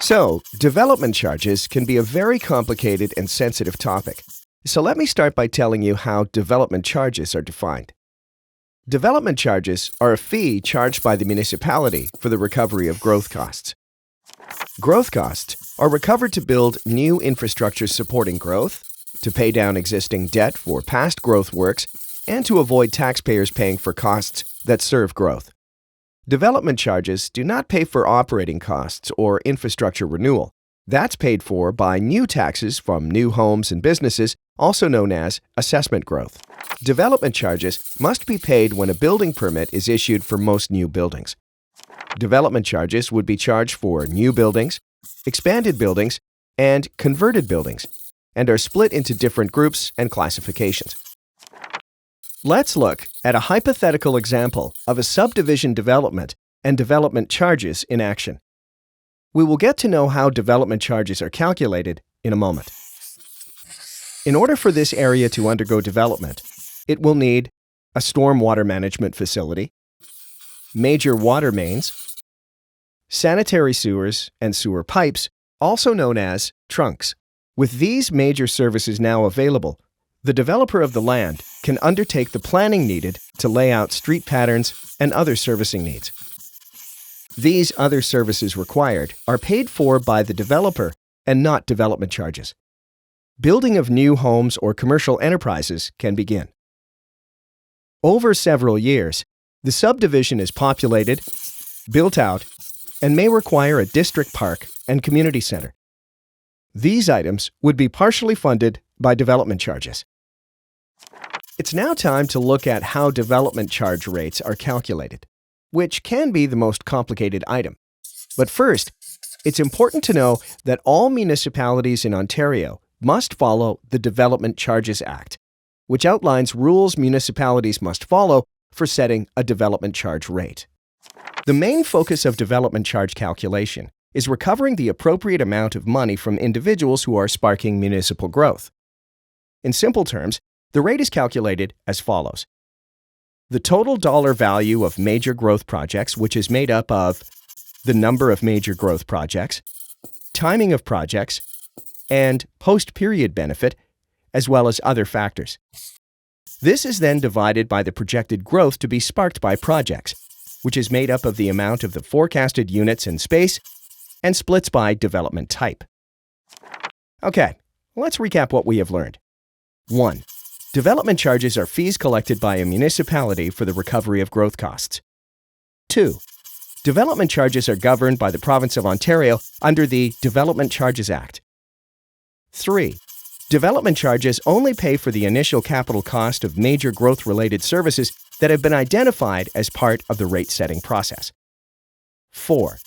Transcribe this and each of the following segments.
So, development charges can be a very complicated and sensitive topic. So let me start by telling you how development charges are defined. Development charges are a fee charged by the municipality for the recovery of growth costs. Growth costs are recovered to build new infrastructure supporting growth, to pay down existing debt for past growth works, and to avoid taxpayers paying for costs that serve growth. Development charges do not pay for operating costs or infrastructure renewal. That's paid for by new taxes from new homes and businesses, also known as assessment growth. Development charges must be paid when a building permit is issued for most new buildings. Development charges would be charged for new buildings, expanded buildings, and converted buildings, and are split into different groups and classifications. Let's look at a hypothetical example of a subdivision development and development charges in action. We will get to know how development charges are calculated in a moment. In order for this area to undergo development, it will need a stormwater management facility, major water mains, sanitary sewers and sewer pipes, also known as trunks. With these major services now available, the developer of the land can undertake the planning needed to lay out street patterns and other servicing needs. These other services required are paid for by the developer and not development charges. Building of new homes or commercial enterprises can begin. Over several years, the subdivision is populated, built out, and may require a district park and community center. These items would be partially funded by development charges. It's now time to look at how development charge rates are calculated, which can be the most complicated item. But first, it's important to know that all municipalities in Ontario must follow the Development Charges Act, which outlines rules municipalities must follow for setting a development charge rate. The main focus of development charge calculation is recovering the appropriate amount of money from individuals who are sparking municipal growth. In simple terms, the rate is calculated as follows. The total dollar value of major growth projects, which is made up of the number of major growth projects, timing of projects, and post-period benefit, as well as other factors. This is then divided by the projected growth to be sparked by projects, which is made up of the amount of the forecasted units in space and splits by development type. Okay, let's recap what we have learned. 1. Development charges are fees collected by a municipality for the recovery of growth costs. 2. Development charges are governed by the Province of Ontario under the Development Charges Act. 3. Development charges only pay for the initial capital cost of major growth-related services that have been identified as part of the rate-setting process. 4.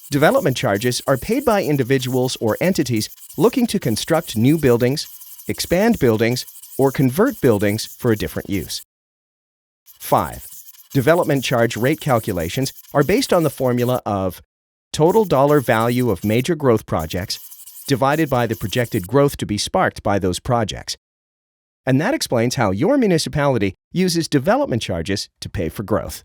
Development charges are paid by individuals or entities looking to construct new buildings, expand buildings, or convert buildings for a different use. 5. Development charge rate calculations are based on the formula of total dollar value of major growth projects divided by the projected growth to be sparked by those projects. And that explains how your municipality uses development charges to pay for growth.